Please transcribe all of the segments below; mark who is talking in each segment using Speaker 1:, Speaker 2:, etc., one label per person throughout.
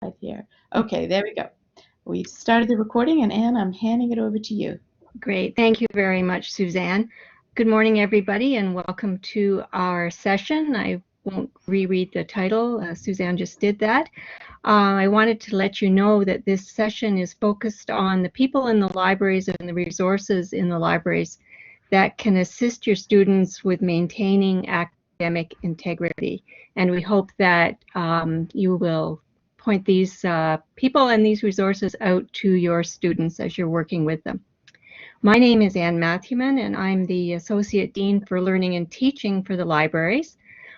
Speaker 1: right here. Okay, there we go. We've started the recording, and Anne, I'm handing it over to you.
Speaker 2: Great. Thank you very much, Suzanne. Good morning, everybody, and welcome to our session. I won't reread the title. Suzanne just did that. I wanted to let you know that this session is focused on the people in the libraries and the resources in the libraries that can assist your students with maintaining academic integrity. And we hope that you will point these people and these resources out to your students as you're working with them. My name is Anne Matthewman, and I'm the Associate Dean for Learning and Teaching for the libraries.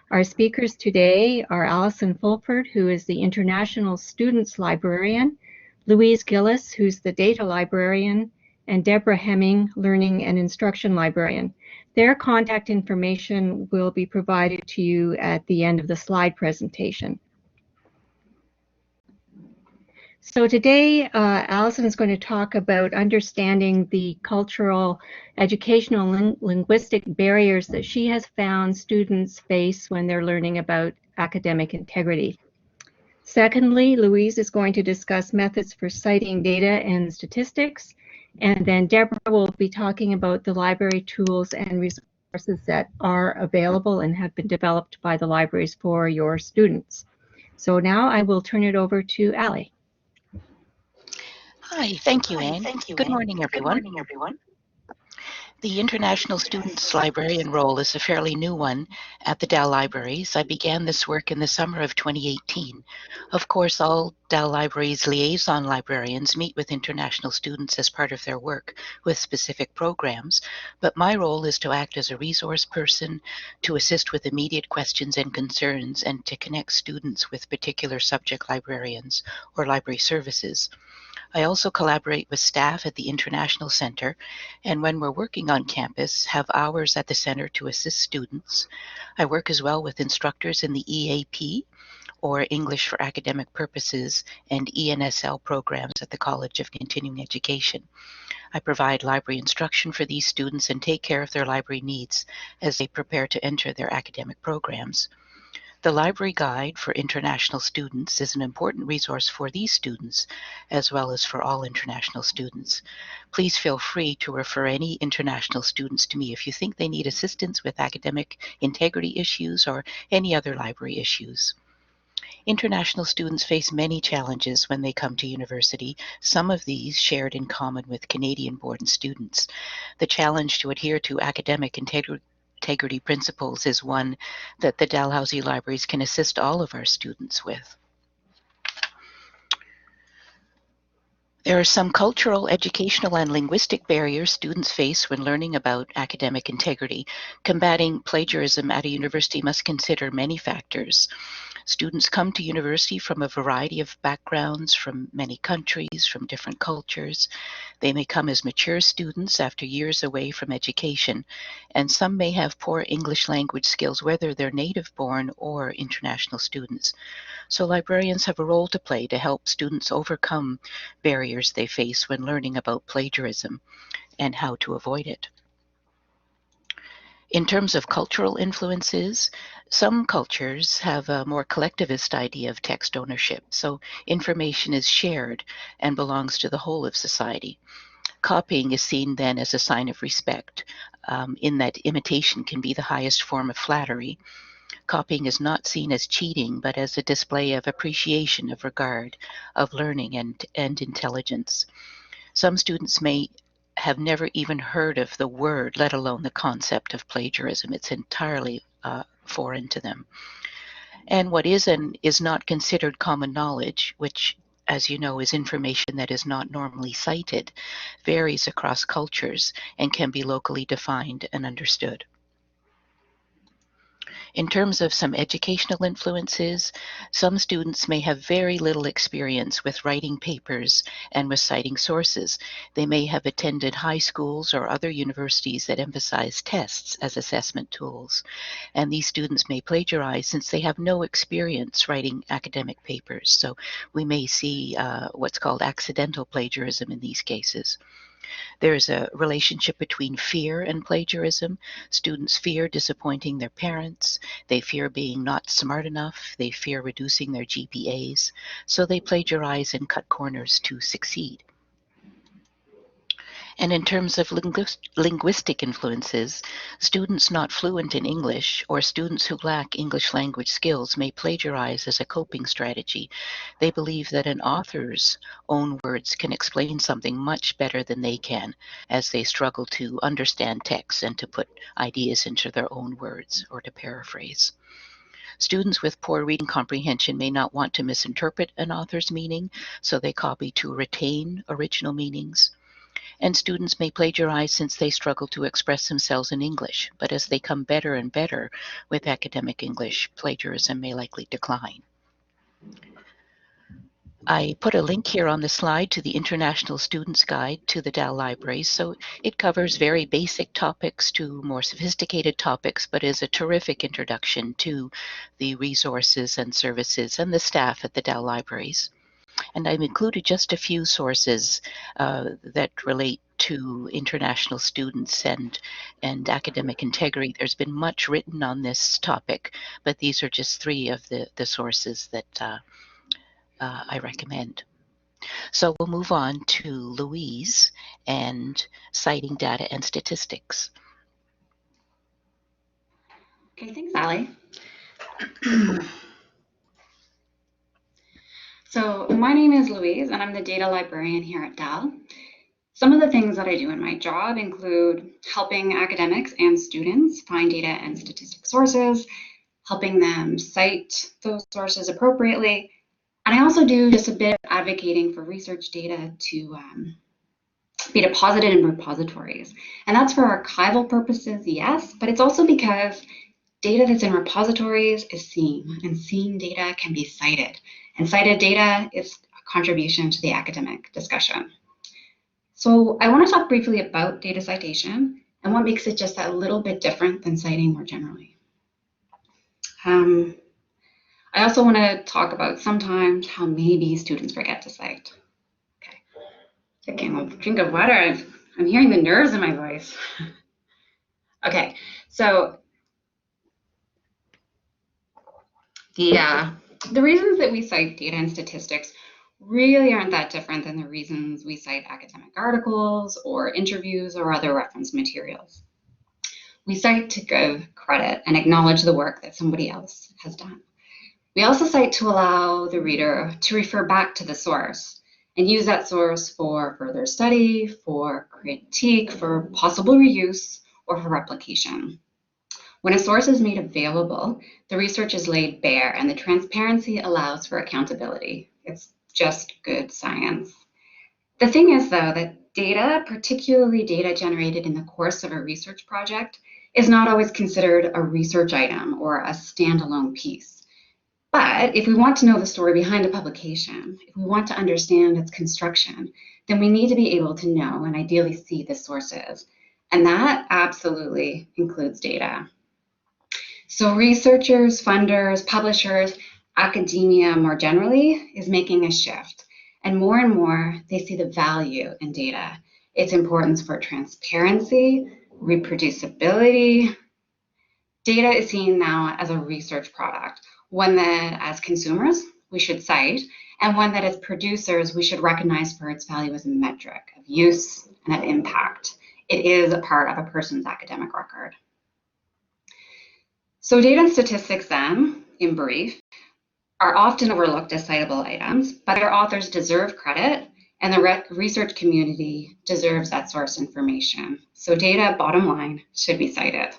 Speaker 2: Our speakers today are Allison Fulford, who is the International Students Librarian, Louise Gillis, who's the Data Librarian, and Deborah Hemming, Learning and Instruction Librarian. Their contact information will be provided to you at the end of the slide presentation. So today, Allison is going to talk about understanding the cultural, educational, linguistic barriers that she has found students face when they're learning about academic integrity. Secondly, Louise is going to discuss methods for citing data and statistics. And then Deborah will be talking about the library tools and resources that are available and have been developed by the libraries for your students. So now I will turn it over to Allie.
Speaker 3: Hi, thank you, Anne. Good morning, everyone. The International Students Librarian role is a fairly new one at the Dal Libraries. I began this work in the summer of 2018. Of course, all Dal Libraries liaison librarians meet with international students as part of their work with specific programs, but my role is to act as a resource person, to assist with immediate questions and concerns, and to connect students with particular subject librarians or library services. I also collaborate with staff at the International Center, and when we're working on campus, have hours at the center to assist students. I work as well with instructors in the EAP, or English for Academic Purposes, and ENSL programs at the College of Continuing Education. I provide library instruction for these students and take care of their library needs as they prepare to enter their academic programs. The Library Guide for International Students is an important resource for these students, as well as for all international students. Please feel free to refer any international students to me if you think they need assistance with academic integrity issues or any other library issues. International students face many challenges when they come to university, some of these shared in common with Canadian-born students. The challenge to adhere to academic integrity principles is one that the Dalhousie Libraries can assist all of our students with. There are some cultural, educational, and linguistic barriers students face when learning about academic integrity. Combating plagiarism at a university must consider many factors. Students come to university from a variety of backgrounds, from many countries, from different cultures. They may come as mature students after years away from education, and some may have poor English language skills, whether they're native-born or international students. So librarians have a role to play to help students overcome barriers they face when learning about plagiarism and how to avoid it. In terms of cultural influences, some cultures have a more collectivist idea of text ownership, so information is shared and belongs to the whole of society. Copying is seen then as a sign of respect, in that imitation can be the highest form of flattery. Copying is not seen as cheating, but as a display of appreciation, of regard, of learning and intelligence. Some students may have never even heard of the word, let alone the concept of plagiarism. It's entirely foreign to them. And what is and is not considered common knowledge, which, as you know, is information that is not normally cited, varies across cultures and can be locally defined and understood. In terms of some educational influences, some students may have very little experience with writing papers and with citing sources. They may have attended high schools or other universities that emphasize tests as assessment tools, and these students may plagiarize since they have no experience writing academic papers. So we may see what's called accidental plagiarism in these cases. There is a relationship between fear and plagiarism. Students fear disappointing their parents. They fear being not smart enough. They fear reducing their GPAs. So they plagiarize and cut corners to succeed. And in terms of linguistic influences, students not fluent in English or students who lack English language skills may plagiarize as a coping strategy. They believe that an author's own words can explain something much better than they can, as they struggle to understand text and to put ideas into their own words, or to paraphrase. Students with poor reading comprehension may not want to misinterpret an author's meaning, so they copy to retain original meanings. And students may plagiarize since they struggle to express themselves in English, but as they come better and better with academic English, plagiarism may likely decline. I put a link here on the slide to the International Students Guide to the Dal Libraries, so it covers very basic topics to more sophisticated topics, but is a terrific introduction to the resources and services and the staff at the Dal Libraries. And I've included just a few sources that relate to international students and academic integrity. There's been much written on this topic, but these are just three of the sources that I recommend. So we'll move on to Louise and citing data and statistics.
Speaker 4: Okay, thanks, Allie. So my name is Louise, and I'm the data librarian here at Dal. Some of the things that I do in my job include helping academics and students find data and statistic sources, helping them cite those sources appropriately, and I also do just a bit of advocating for research data to be deposited in repositories. And that's for archival purposes, yes, but it's also because data that's in repositories is seen, and seen data can be cited. And cited data is a contribution to the academic discussion. So I want to talk briefly about data citation and what makes it just a little bit different than citing more generally. I also want to talk about sometimes how maybe students forget to cite. Okay, taking a drink of water. I'm hearing the nerves in my voice. Okay, so the reasons that we cite data and statistics really aren't that different than the reasons we cite academic articles or interviews or other reference materials. We cite to give credit and acknowledge the work that somebody else has done. We also cite to allow the reader to refer back to the source and use that source for further study, for critique, for possible reuse, or for replication. When a source is made available, the research is laid bare and the transparency allows for accountability. It's just good science. The thing is, though, that data, particularly data generated in the course of a research project, is not always considered a research item or a standalone piece. But if we want to know the story behind a publication, if we want to understand its construction, then we need to be able to know and ideally see the sources. And that absolutely includes data. So researchers, funders, publishers, academia more generally is making a shift. And more, they see the value in data, its importance for transparency, reproducibility. Data is seen now as a research product, one that as consumers we should cite, and one that as producers we should recognize for its value as a metric of use and of impact. It is a part of a person's academic record. So data and statistics then, in brief, are often overlooked as citable items, but their authors deserve credit and the research community deserves that source information. So data, bottom line, should be cited.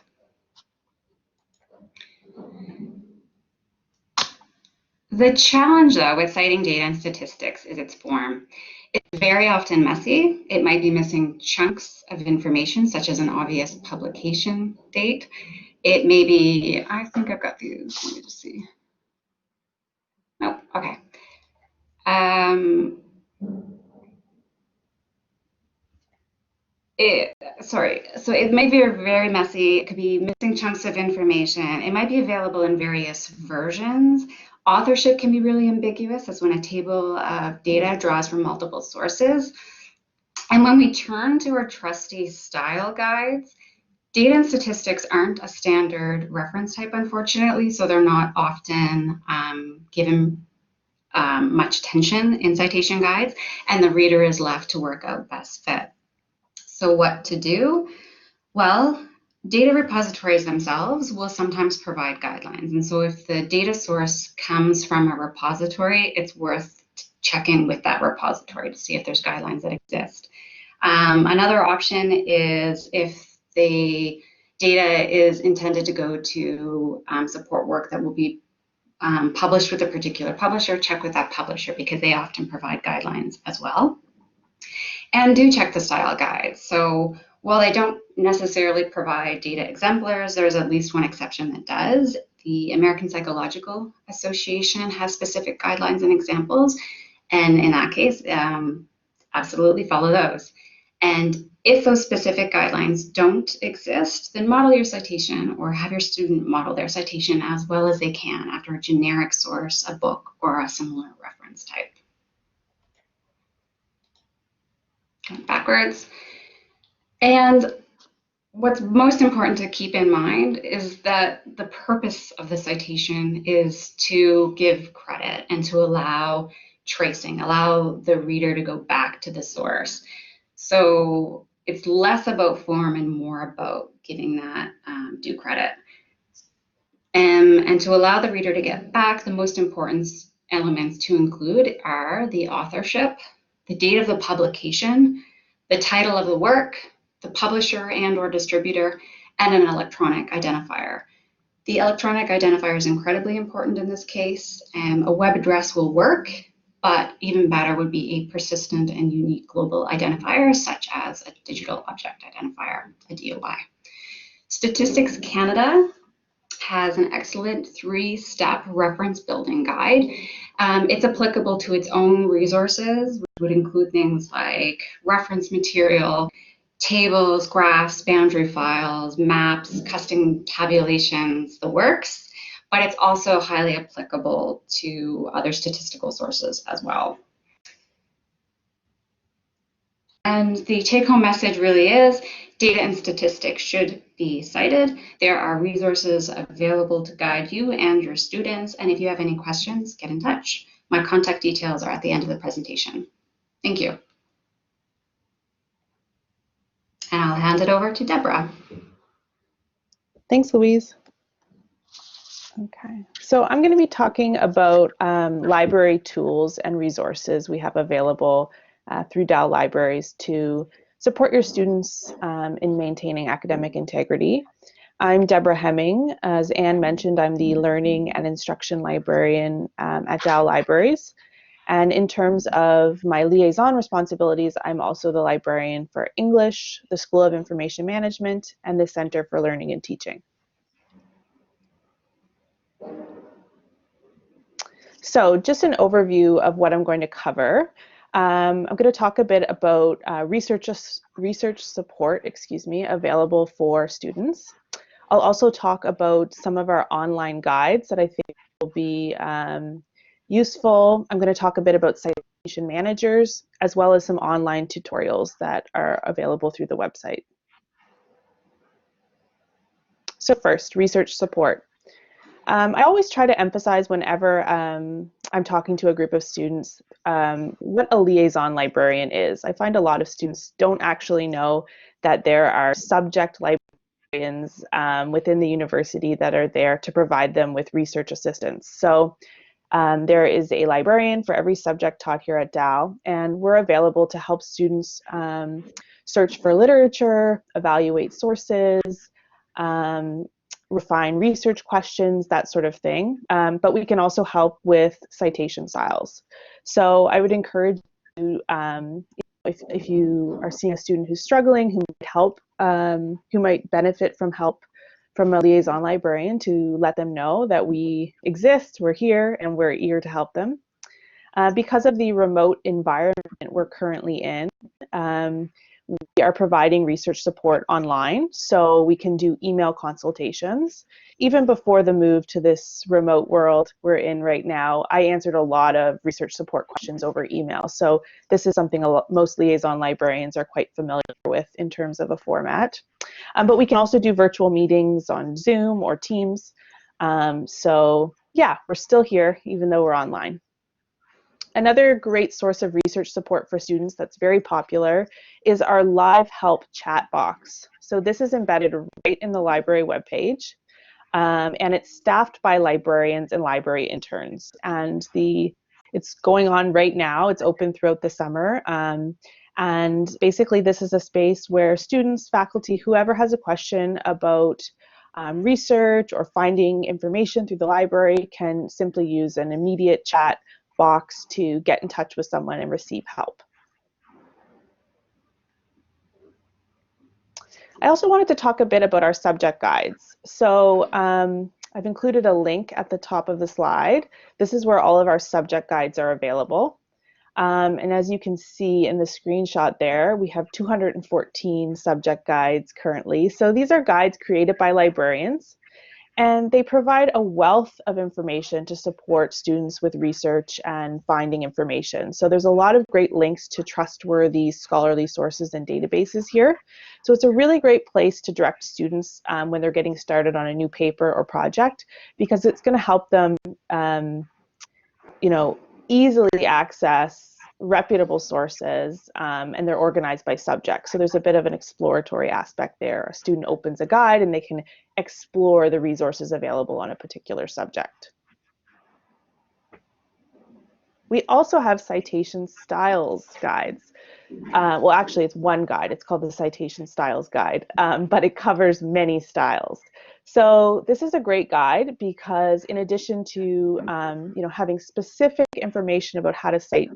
Speaker 4: The challenge, though, with citing data and statistics is its form. It's very often messy. It might be missing chunks of information, such as an obvious publication date. It may be, I think I've got these, let me just see. Nope, okay. So it might be very messy. It could be missing chunks of information. It might be available in various versions. Authorship can be really ambiguous. That's when a table of data draws from multiple sources. And when we turn to our trusty style guides, data and statistics aren't a standard reference type, unfortunately, so they're not often given much attention in citation guides, and the reader is left to work out best fit. So what to do? Well, data repositories themselves will sometimes provide guidelines. And so if the data source comes from a repository, it's worth checking with that repository to see if there's guidelines that exist. Another option is if the data is intended to go to support work that will be published with a particular publisher, check with that publisher because they often provide guidelines as well. And do check the style guides. So while they don't necessarily provide data exemplars, there's at least one exception that does. The American Psychological Association has specific guidelines and examples. And in that case, absolutely follow those. And if those specific guidelines don't exist, then model your citation or have your student model their citation as well as they can after a generic source, a book, or a similar reference type. Going backwards. And what's most important to keep in mind is that the purpose of the citation is to give credit and to allow tracing, allow the reader to go back to the source. So it's less about form and more about giving that due credit. And to allow the reader to get back, the most important elements to include are the authorship, the date of the publication, the title of the work, the publisher and or distributor, and an electronic identifier. The electronic identifier is incredibly important in this case. A web address will work, but even better would be a persistent and unique global identifier, such as a digital object identifier, a DOI. Statistics Canada has an excellent 3-step reference building guide. It's applicable to its own resources, which would include things like reference material, tables, graphs, boundary files, maps, custom tabulations, the works, but it's also highly applicable to other statistical sources as well. And the take-home message really is data and statistics should be cited. There are resources available to guide you and your students, and if you have any questions, get in touch. My contact details are at the end of the presentation. Thank you. And I'll hand it over to Deborah.
Speaker 1: Thanks, Louise. Okay, so I'm going to be talking about library tools and resources we have available through Dal Libraries to support your students in maintaining academic integrity. I'm Deborah Hemming. As Anne mentioned, I'm the Learning and Instruction Librarian at Dal Libraries. And in terms of my liaison responsibilities, I'm also the librarian for English, the School of Information Management, and the Center for Learning and Teaching. So just an overview of what I'm going to cover. I'm going to talk a bit about research support, available for students. I'll also talk about some of our online guides that I think will be useful. I'm going to talk a bit about Citation Managers, as well as some online tutorials that are available through the website. So first, research support. I always try to emphasize whenever I'm talking to a group of students what a liaison librarian is. I find a lot of students don't actually know that there are subject librarians within the university that are there to provide them with research assistance. So there is a librarian for every subject taught here at Dal, and we're available to help students search for literature, evaluate sources, refine research questions, that sort of thing. But we can also help with citation styles. So I would encourage you, if you are seeing a student who's struggling, who might benefit from help from a liaison librarian, to let them know that we exist, we're here, and we're eager to help them. Because of the remote environment we're currently in, we are providing research support online, so we can do email consultations. Even before the move to this remote world we're in right now, I answered a lot of research support questions over email. So this is something most liaison librarians are quite familiar with in terms of a format. But we can also do virtual meetings on Zoom or Teams. So yeah, we're still here even though we're online. Another great source of research support for students that's very popular is our live help chat box. So this is embedded right in the library webpage, and it's staffed by librarians and library interns. And it's going on right now. It's open throughout the summer. And basically this is a space where students, faculty, whoever has a question about research or finding information through the library can simply use an immediate chat box to get in touch with someone and receive help. I also wanted to talk a bit about our subject guides. So I've included a link at the top of the slide. This is where all of our subject guides are available. And as you can see in the screenshot there, we have 214 subject guides currently. So these are guides created by librarians, and they provide a wealth of information to support students with research and finding information. So there's a lot of great links to trustworthy scholarly sources and databases here. So it's a really great place to direct students when they're getting started on a new paper or project, because it's going to help them easily access reputable sources, and they're organized by subject. So there's a bit of an exploratory aspect there. A student opens a guide and they can explore the resources available on a particular subject. We also have citation styles guides. Well, actually, it's one guide. It's called the Citation Styles Guide, but it covers many styles. So this is a great guide because in addition to having specific information about how to cite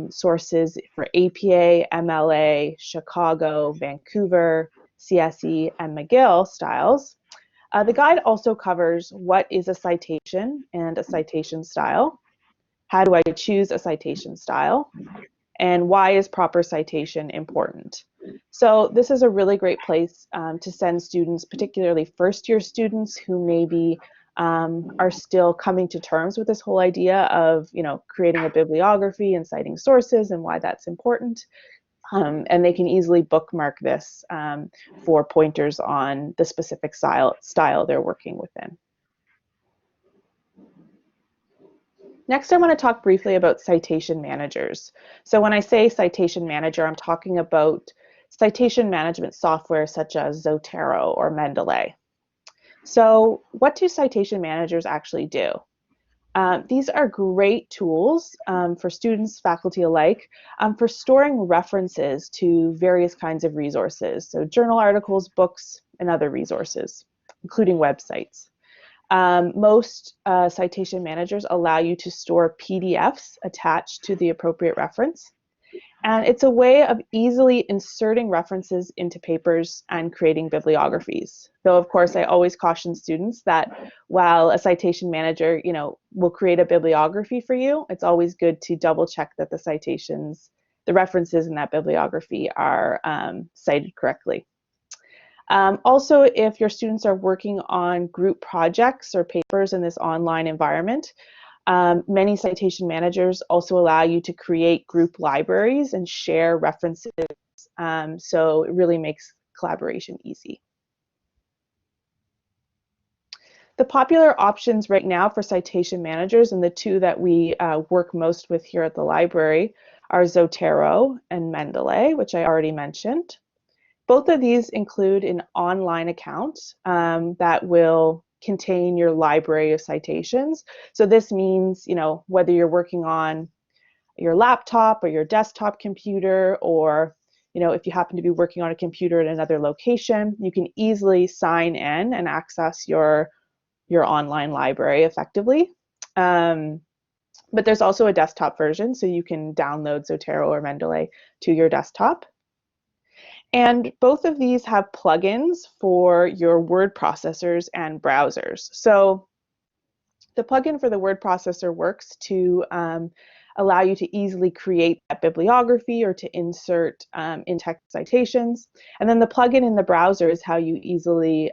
Speaker 1: sources for APA, MLA, Chicago, Vancouver, CSE, and McGill styles, the guide also covers what is a citation and a citation style, how do I choose a citation style, and why is proper citation important. So this is a really great place to send students, particularly first-year students who maybe are still coming to terms with this whole idea of creating a bibliography and citing sources and why that's important. And they can easily bookmark this for pointers on the specific style they're working within. Next, I want to talk briefly about citation managers. So when I say citation manager, I'm talking about citation management software such as Zotero or Mendeley. So what do citation managers actually do? These are great tools for students, faculty alike, for storing references to various kinds of resources. So journal articles, books, and other resources, including websites. Most citation managers allow you to store PDFs attached to the appropriate reference. And it's a way of easily inserting references into papers and creating bibliographies. Though, of course, I always caution students that while a citation manager, will create a bibliography for you, it's always good to double check that the references in that bibliography are cited correctly. Also, if your students are working on group projects or papers in this online environment, many citation managers also allow you to create group libraries and share references, so it really makes collaboration easy. The popular options right now for citation managers, and the two that we work most with here at the library, are Zotero and Mendeley, which I already mentioned. Both of these include an online account that will contain your library of citations. So this means, whether you're working on your laptop or your desktop computer, or, if you happen to be working on a computer in another location, you can easily sign in and access your online library effectively. But there's also a desktop version, so you can download Zotero or Mendeley to your desktop. And both of these have plugins for your word processors and browsers. So the plugin for the word processor works to allow you to easily create that bibliography or to insert in-text citations. And then the plugin in the browser is how you easily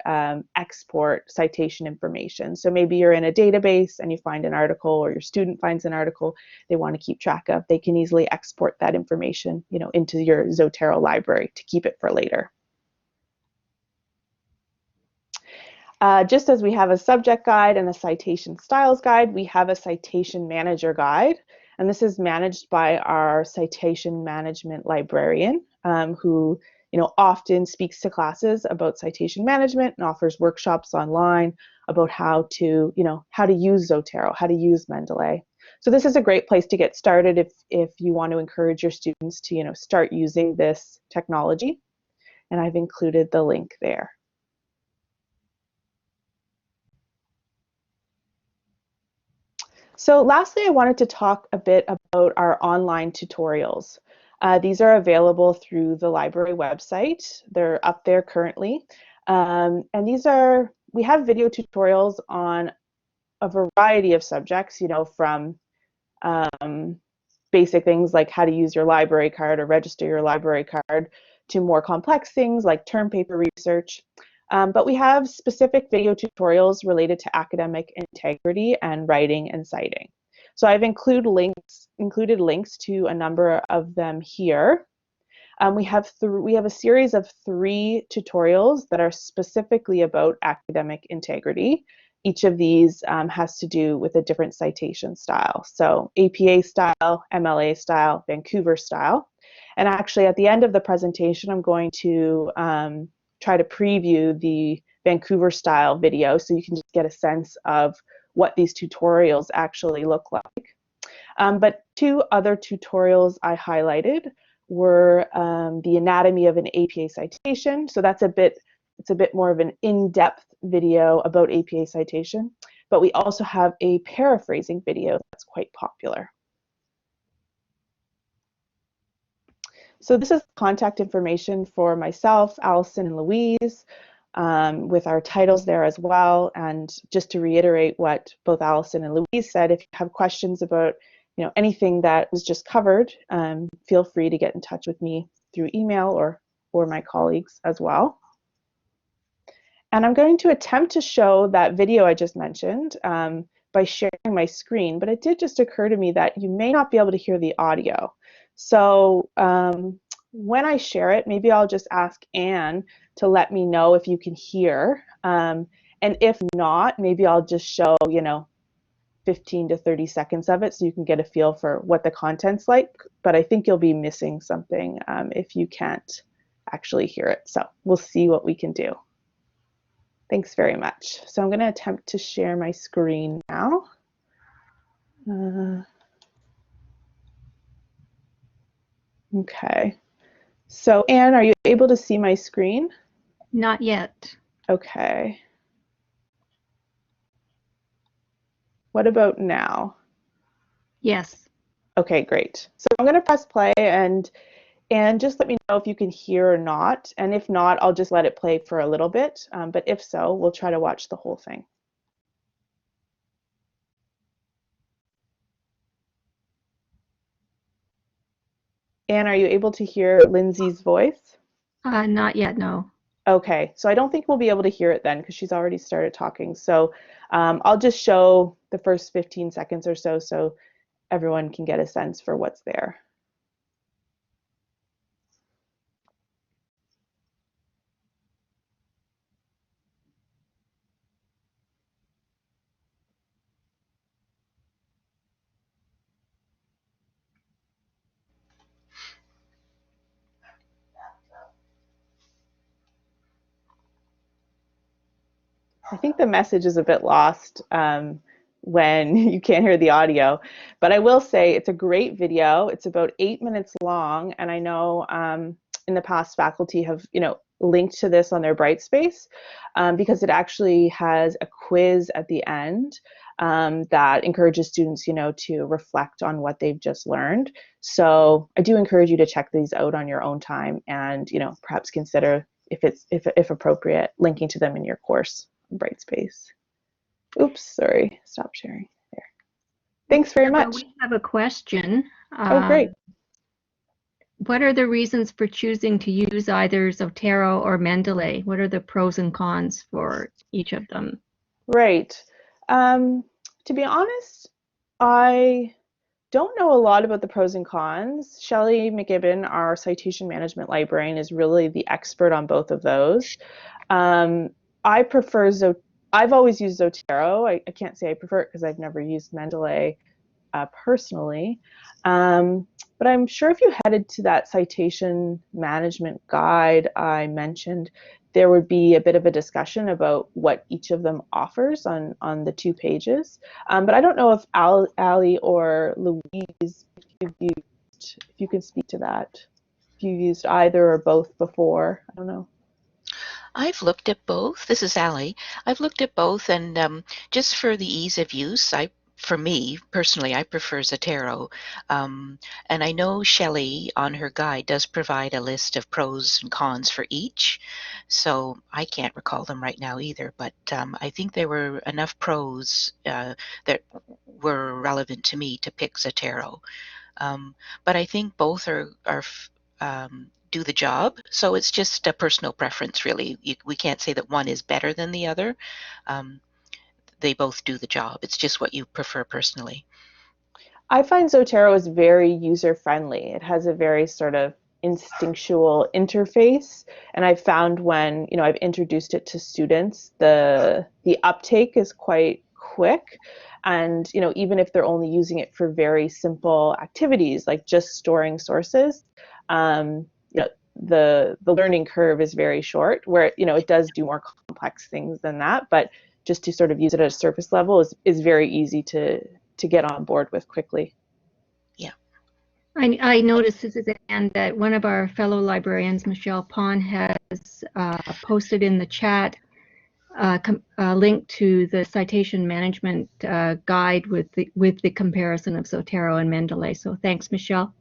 Speaker 1: export citation information. So maybe you're in a database and you find an article, or your student finds an article they want to keep track of. They can easily export that information, into your Zotero library to keep it for later. Just as we have a subject guide and a citation styles guide, we have a citation manager guide. And this is managed by our citation management librarian, who often speaks to classes about citation management and offers workshops online about how to use Zotero, how to use Mendeley. So this is a great place to get started if you want to encourage your students to start using this technology. And I've included the link there. So lastly, I wanted to talk a bit about our online tutorials. These are available through the library website. They're up there currently. And we have video tutorials on a variety of subjects, from basic things like how to use your library card or register your library card to more complex things like term paper research. But we have specific video tutorials related to academic integrity and writing and citing. So I've included links to a number of them here. We have a series of 3 tutorials that are specifically about academic integrity. Each of these has to do with a different citation style. So APA style, MLA style, Vancouver style. And actually at the end of the presentation, I'm going to try to preview the Vancouver style video so you can just get a sense of what these tutorials actually look like. But 2 other tutorials I highlighted were the anatomy of an APA citation. So it's a bit more of an in-depth video about APA citation, but we also have a paraphrasing video that's quite popular. So this is contact information for myself, Allison, and Louise, with our titles there as well. And just to reiterate what both Allison and Louise said, if you have questions about anything that was just covered, feel free to get in touch with me through email or my colleagues as well. And I'm going to attempt to show that video I just mentioned by sharing my screen, but it did just occur to me that you may not be able to hear the audio. So when I share it, maybe I'll just ask Anne to let me know if you can hear. And if not, maybe I'll just show, 15 to 30 seconds of it so you can get a feel for what the content's like. But I think you'll be missing something if you can't actually hear it. So we'll see what we can do. Thanks very much. So I'm going to attempt to share my screen now. Okay. So Anne, are you able to see my screen?
Speaker 2: Not yet.
Speaker 1: Okay. What about now?
Speaker 2: Yes.
Speaker 1: Okay, great. So I'm going to press play and just let me know if you can hear or not. And if not, I'll just let it play for a little bit. But if so, we'll try to watch the whole thing. Anne, are you able to hear Lindsay's voice?
Speaker 2: Not yet, no.
Speaker 1: Okay, so I don't think we'll be able to hear it then because she's already started talking. So I'll just show the first 15 seconds or so everyone can get a sense for what's there. I think the message is a bit lost when you can't hear the audio, but I will say it's a great video. It's about 8 minutes long, and I know in the past faculty have linked to this on their Brightspace because it actually has a quiz at the end that encourages students to reflect on what they've just learned. So I do encourage you to check these out on your own time and perhaps consider if appropriate linking to them in your course. Brightspace. Oops, sorry, stop sharing there. Thanks very
Speaker 2: Deborah,
Speaker 1: much.
Speaker 2: we have a question.
Speaker 1: Oh, great.
Speaker 2: What are the reasons for choosing to use either Zotero or Mendeley? What are the pros and cons for each of them?
Speaker 1: Right. To be honest, I don't know a lot about the pros and cons. Shelley McGibbon, our citation management librarian, is really the expert on both of those. I prefer I've always used Zotero. I can't say I prefer it because I've never used Mendeley personally. But I'm sure if you headed to that citation management guide I mentioned, there would be a bit of a discussion about what each of them offers on the 2 pages. But I don't know if Ali or Louise, if you can speak to that. If you used either or both before, I don't know.
Speaker 3: I've looked at both. This is Allie. I've looked at both, and just for the ease of use, for me personally, I prefer Zotero. And I know Shelley on her guide does provide a list of pros and cons for each. So I can't recall them right now either, but I think there were enough pros that were relevant to me to pick Zotero. But I think both do the job. So it's just a personal preference, really. We can't say that one is better than the other. They both do the job. It's just what you prefer personally.
Speaker 1: I find Zotero is very user-friendly. It has a very sort of instinctual interface, and I've found when I've introduced it to students, the uptake is quite quick. And even if they're only using it for very simple activities like just storing sources, the learning curve is very short. Where it does do more complex things than that, but just to sort of use it at a surface level is very easy to get on board with quickly.
Speaker 3: Yeah.
Speaker 2: I noticed, Suzanne, that one of our fellow librarians, Michelle Pon, has posted in the chat a link to the citation management guide with the comparison of Zotero and Mendeley. So thanks, Michelle.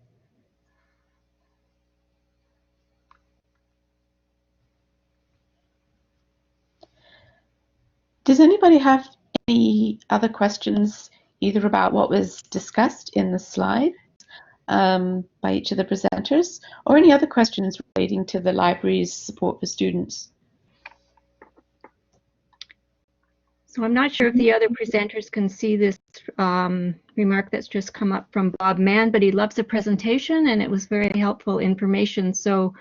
Speaker 5: Does anybody have any other questions, either about what was discussed in the slide by each of the presenters, or any other questions relating to the library's support for students?
Speaker 2: So I'm not sure if the other presenters can see this remark that's just come up from Bob Mann, but he loves the presentation and it was very helpful information. So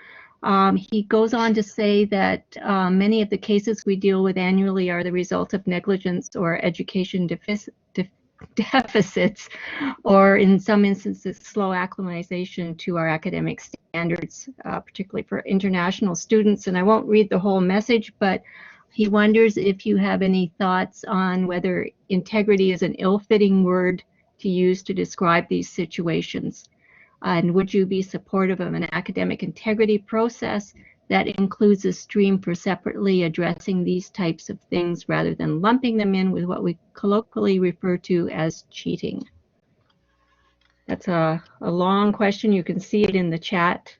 Speaker 2: he goes on to say that many of the cases we deal with annually are the result of negligence or education deficits, or in some instances, slow acclimatization to our academic standards, particularly for international students. And I won't read the whole message, but he wonders if you have any thoughts on whether integrity is an ill-fitting word to use to describe these situations. And would you be supportive of an academic integrity process that includes a stream for separately addressing these types of things rather than lumping them in with what we colloquially refer to as cheating? That's a long question. You can see it in the chat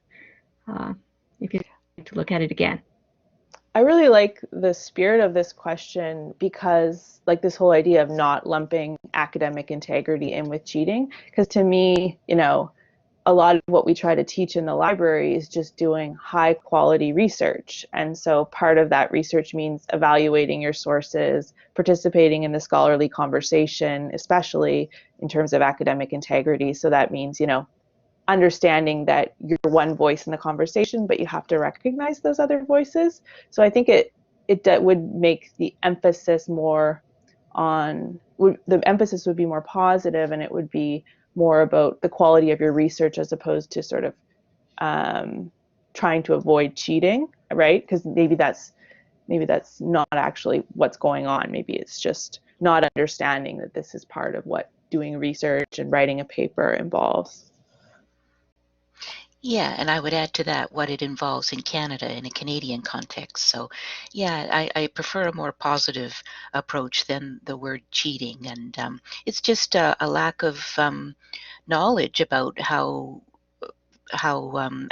Speaker 2: if you'd like to look at it again.
Speaker 1: I really like the spirit of this question because, like, this whole idea of not lumping academic integrity in with cheating, because to me, a lot of what we try to teach in the library is just doing high quality research. And so part of that research means evaluating your sources, participating in the scholarly conversation, especially in terms of academic integrity. So that means, understanding that you're one voice in the conversation, but you have to recognize those other voices. So I think it would make the emphasis more on, the emphasis would be more positive, and it would be more about the quality of your research as opposed to sort of trying to avoid cheating, right? Because maybe that's not actually what's going on. Maybe it's just not understanding that this is part of what doing research and writing a paper involves.
Speaker 3: Yeah, and I would add to that what it involves in Canada in a Canadian context. So yeah, I prefer a more positive approach than the word cheating. And it's just a lack of knowledge about how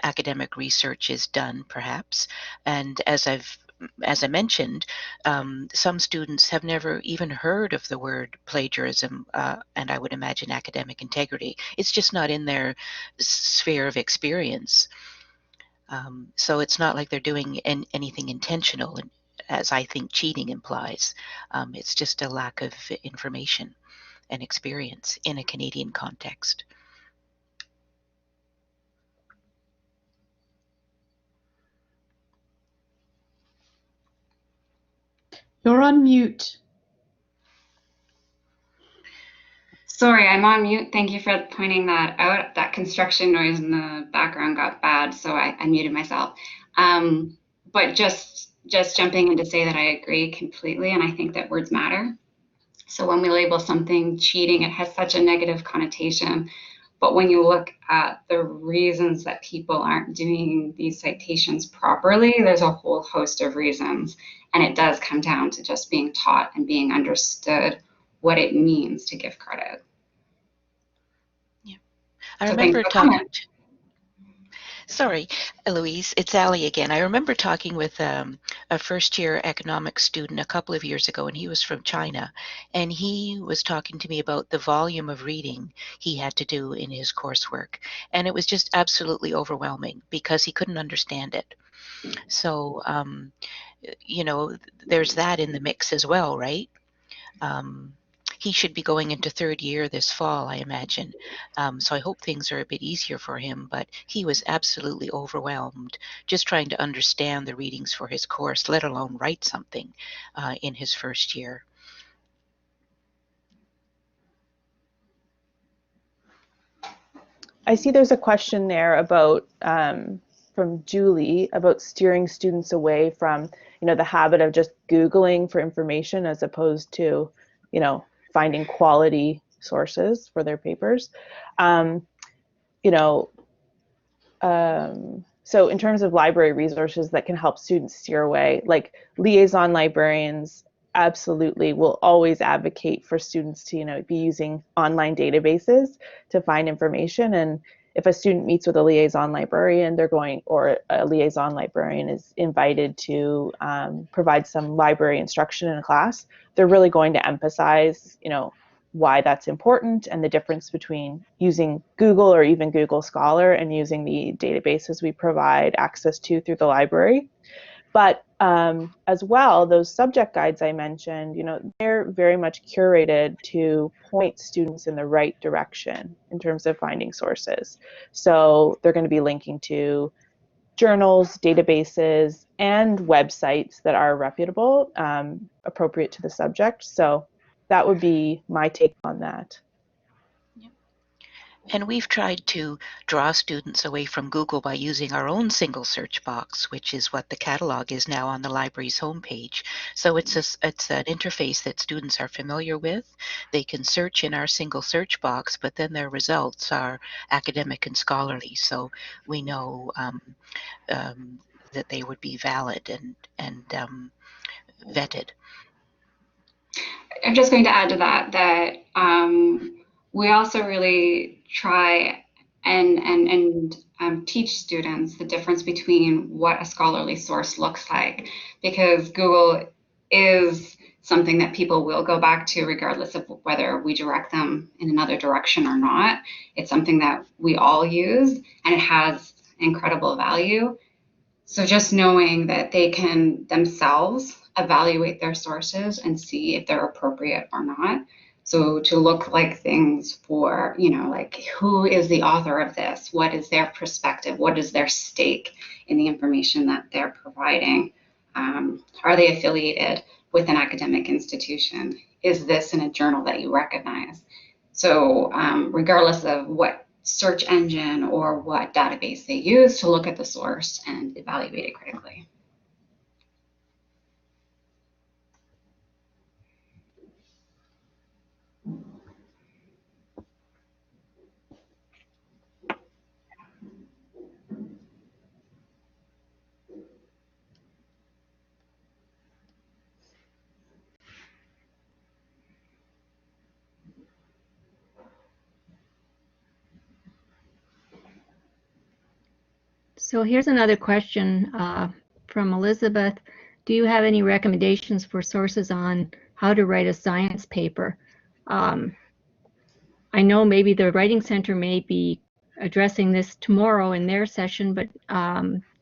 Speaker 3: academic research is done, perhaps. And as I've as I mentioned, some students have never even heard of the word plagiarism, and I would imagine academic integrity. It's just not in their sphere of experience. So it's not like they're doing anything intentional, as I think cheating implies. It's just a lack of information and experience in a Canadian context.
Speaker 5: You're on mute.
Speaker 4: Sorry, I'm on mute. Thank you for pointing that out. That construction noise in the background got bad, so I muted myself. But just jumping in to say that I agree completely, and I think that words matter. So when we label something cheating, it has such a negative connotation. But when you look at the reasons that people aren't doing these citations properly, there's a whole host of reasons. And it does come down to just being taught and being understood what it means to give credit.
Speaker 3: Yeah, I
Speaker 4: So
Speaker 3: remember
Speaker 4: thanks for coming.
Speaker 3: Sorry, Louise, it's Allie again. I remember talking with a first-year economics student a couple of years ago, and he was from China, and he was talking to me about the volume of reading he had to do in his coursework, and it was just absolutely overwhelming because he couldn't understand it. So, you know, there's that in the mix as well, right? He should be going into third year this fall, I imagine. So I hope things are a bit easier for him, but he was absolutely overwhelmed just trying to understand the readings for his course, let alone write something in his first year.
Speaker 1: I see there's a question there about from Julie about steering students away from, the habit of just Googling for information as opposed to, finding quality sources for their papers. You know, so in terms of library resources that can help students steer away, like liaison librarians absolutely will always advocate for students to be using online databases to find information. And if a student meets with a liaison librarian, or a liaison librarian is invited to provide some library instruction in a class, they're really going to emphasize why that's important and the difference between using Google or even Google Scholar and using the databases we provide access to through the library. But as well, those subject guides I mentioned, they're very much curated to point students in the right direction in terms of finding sources. So they're going to be linking to journals, databases, and websites that are reputable, appropriate to the subject. So that would be my take on that.
Speaker 3: And we've tried to draw students away from Google by using our own single search box, which is what the catalog is now on the library's homepage. So it's an interface that students are familiar with. They can search in our single search box, but then their results are academic and scholarly. So we know that they would be valid and vetted.
Speaker 4: I'm just going to add to that we also really try and teach students the difference between what a scholarly source looks like, because Google is something that people will go back to regardless of whether we direct them in another direction or not. It's something that we all use, and it has incredible value. So just knowing that they can themselves evaluate their sources and see if they're appropriate or not. So to look like things for, like who is the author of this? What is their perspective? What is their stake in the information that they're providing? Are they affiliated with an academic institution? Is this in a journal that you recognize? So regardless of what search engine or what database they use, to look at the source and evaluate it critically.
Speaker 2: So here's another question from Elizabeth. do you have any recommendations for sources on how to write a science paper? I know maybe the Writing Center may be addressing this tomorrow in their session, but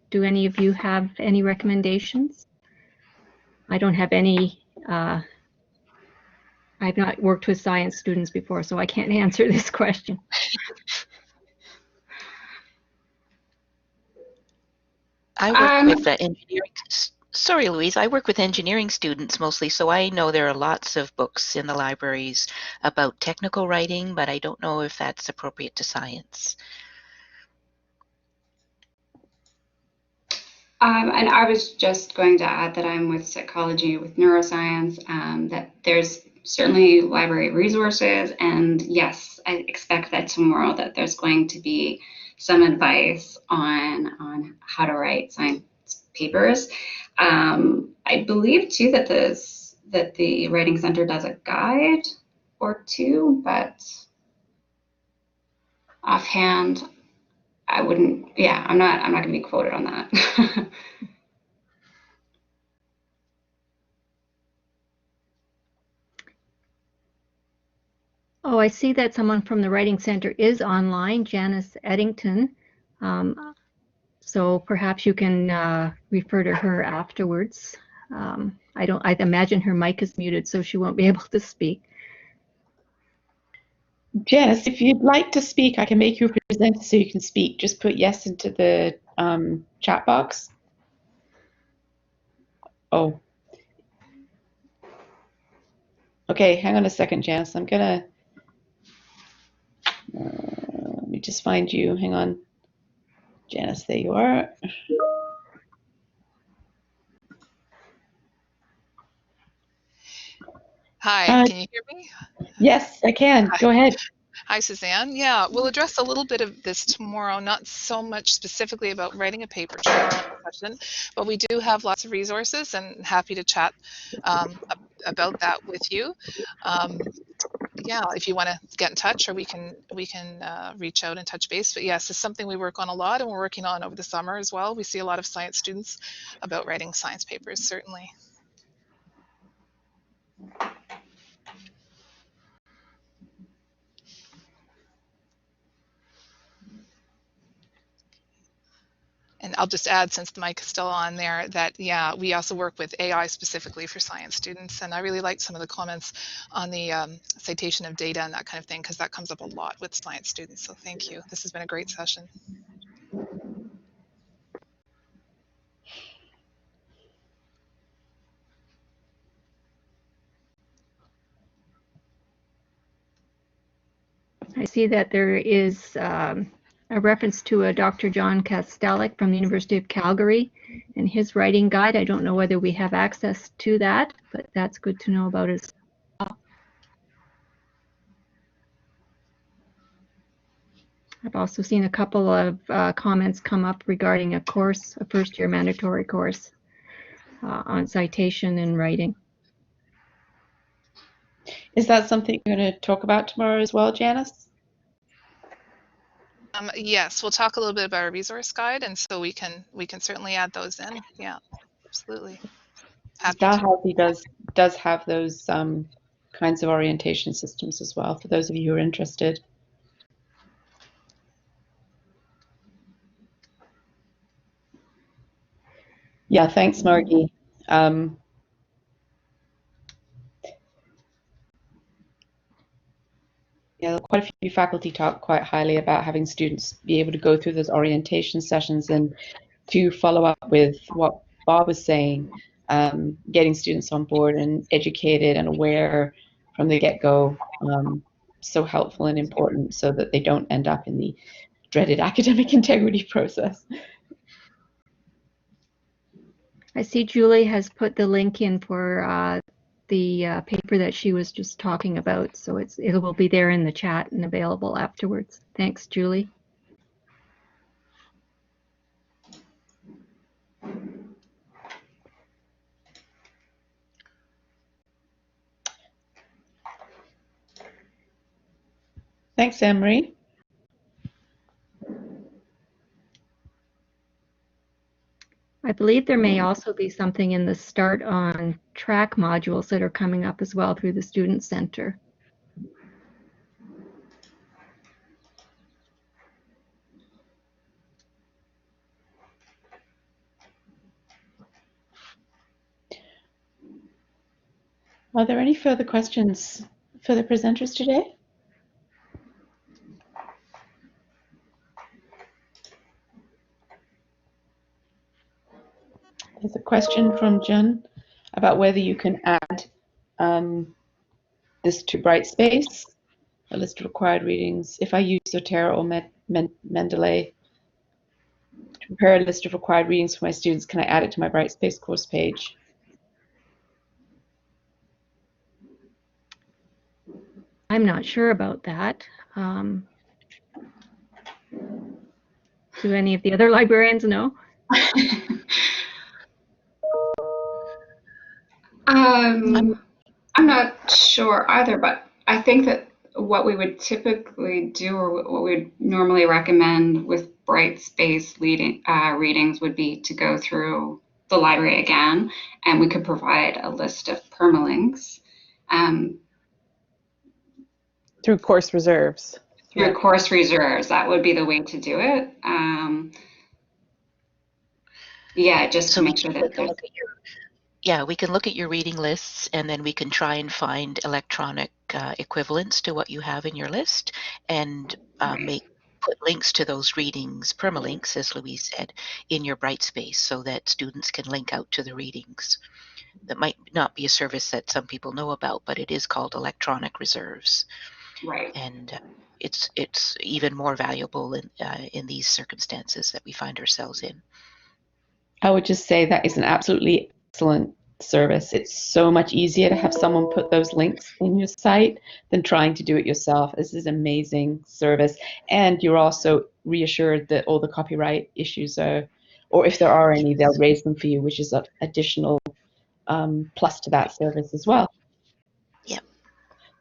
Speaker 2: do any of you have any recommendations? I don't have any. I've not worked with science students before, so I can't answer this question.
Speaker 3: I work with engineering. Sorry, Louise. I work with engineering students mostly, so I know there are lots of books in the libraries about technical writing, but I don't know if that's appropriate to science.
Speaker 4: And I was just going to add that I'm with psychology, with neuroscience, that there's certainly library resources. And yes, I expect that tomorrow that there's going to be some advice on how to write science papers. I believe too that the Writing Center does a guide or two, but offhand, I wouldn't. Yeah, I'm not going to be quoted on that.
Speaker 2: Oh, I see that someone from the Writing Center is online, Janice Eddington. So perhaps you can refer to her afterwards. I imagine her mic is muted, so she won't be able to speak.
Speaker 5: Janice, if you'd like to speak, I can make you a presenter so you can speak. Just put yes into the chat box. Oh. Okay, hang on a second, Janice. I'm gonna, let me just find you. Hang on. Janice, there you are.
Speaker 6: Hi, can you hear me?
Speaker 5: Yes, I can.
Speaker 6: Hi.
Speaker 5: Go ahead.
Speaker 6: Hi, Suzanne. Yeah, we'll address a little bit of this tomorrow, not so much specifically about writing a paper tomorrow session, but we do have lots of resources and happy to chat about that with you. Yeah, if you want to get in touch, or we can reach out and touch base. But yes, it's something we work on a lot, and we're working on over the summer as well. We see a lot of science students about writing science papers, certainly. And I'll just add, since the mic is still on there, that yeah, we also work with AI specifically for science students. And I really like some of the comments on the citation of data and that kind of thing, because that comes up a lot with science students. So thank you. This has been a great session.
Speaker 2: I see that there is a reference to a Dr. John Kastelic from the University of Calgary and his writing guide. I don't know whether we have access to that, but that's good to know about as well. I've also seen a couple of comments come up regarding a course, a first-year mandatory course on citation and writing.
Speaker 5: Is that something you're going to talk about tomorrow as well, Janice?
Speaker 6: Yes, we'll talk a little bit about our resource guide, and so we can certainly add those in. Yeah, absolutely. Happy to.
Speaker 5: Dalhousie does have those kinds of orientation systems as well, for those of you who are interested. Yeah, thanks, Margie. Yeah, quite a few faculty talk quite highly about having students be able to go through those orientation sessions, and to follow up with what Bob was saying, getting students on board and educated and aware from the get-go, so helpful and important, so that they don't end up in the dreaded academic integrity process.
Speaker 2: I see Julie has put the link in for the paper that she was just talking about, so it will be there in the chat and available afterwards. Thanks, Julie.
Speaker 5: Thanks, Anne-Marie.
Speaker 2: I believe there may also be something in the Start on Track modules that are coming up as well through the Student Center.
Speaker 5: Are there any further questions for the presenters today? There's a question from Jen about whether you can add this to Brightspace, a list of required readings. If I use Zotero or Mendeley to prepare a list of required readings for my students, can I add it to my Brightspace course page?
Speaker 2: I'm not sure about that. Do any of the other librarians know?
Speaker 4: I'm not sure either, but I think that what we would typically do, or what we would normally recommend with Brightspace readings, would be to go through the library again, and we could provide a list of permalinks.
Speaker 1: Through course reserves.
Speaker 4: Through course reserves, that would be the way to do it. Yeah, just
Speaker 3: So
Speaker 4: to
Speaker 3: we
Speaker 4: make sure
Speaker 3: can
Speaker 4: that
Speaker 3: take a look at we can look at your reading lists, and then we can try and find electronic equivalents to what you have in your list, and put links to those readings, permalinks, as Louise said, in your Brightspace, so that students can link out to the readings. That might not be a service that some people know about, but it is called electronic reserves.
Speaker 4: Right.
Speaker 3: And it's even more valuable in these circumstances that we find ourselves in.
Speaker 5: I would just say that is an absolutely excellent service. It's so much easier to have someone put those links in your site than trying to do it yourself. This is an amazing service. And you're also reassured that all the copyright issues are, or if there are any, they'll raise them for you, which is an additional plus to that service as well.
Speaker 3: Yep.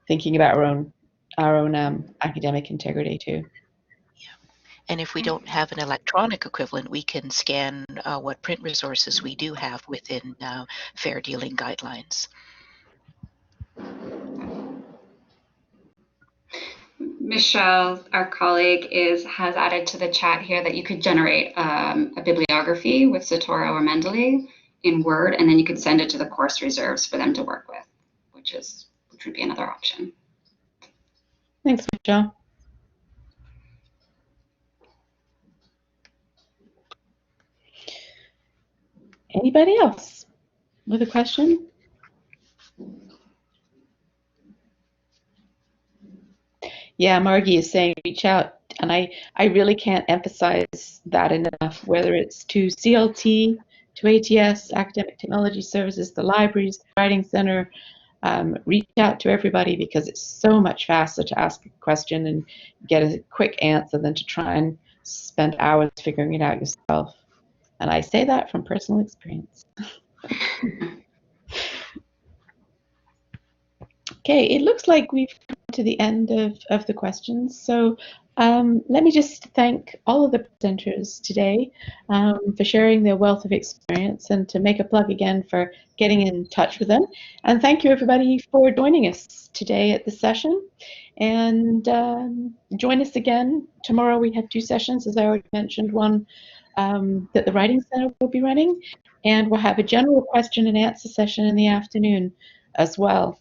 Speaker 5: Thinking about our own academic integrity too.
Speaker 3: And if we don't have an electronic equivalent, we can scan what print resources we do have within fair dealing guidelines.
Speaker 4: Michelle, our colleague, has added to the chat here that you could generate a bibliography with Zotero or Mendeley in Word, and then you could send it to the course reserves for them to work with, which would be another option.
Speaker 5: Thanks, Michelle. Anybody else with a question? Yeah, Margie is saying reach out, and I really can't emphasize that enough, whether it's to CLT, to ATS, Academic Technology Services, the libraries, the Writing Center, reach out to everybody, because it's so much faster to ask a question and get a quick answer than to try and spend hours figuring it out yourself. And I say that from personal experience. Okay, it looks like we've come to the end of the questions. So let me just thank all of the presenters today for sharing their wealth of experience, and to make a plug again for getting in touch with them. And thank you everybody for joining us today at the session. And join us again tomorrow. We have 2 sessions, as I already mentioned, one that the Writing Center will be running, and we'll have a general question and answer session in the afternoon as well.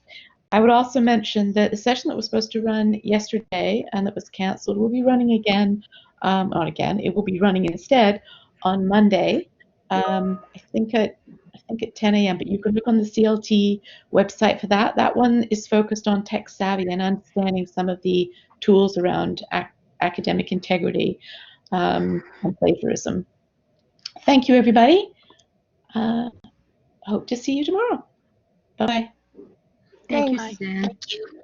Speaker 5: I would also mention that the session that was supposed to run yesterday and that was canceled will be running again, not again, it will be running instead on Monday, I think at 10 a.m., but you can look on the CLT website for that. That one is focused on tech savvy and understanding some of the tools around academic integrity and plagiarism. Thank you, everybody. Hope to see you tomorrow. Bye-bye.
Speaker 2: Thank you,
Speaker 3: Bye.
Speaker 2: Suzanne.
Speaker 3: Thank you.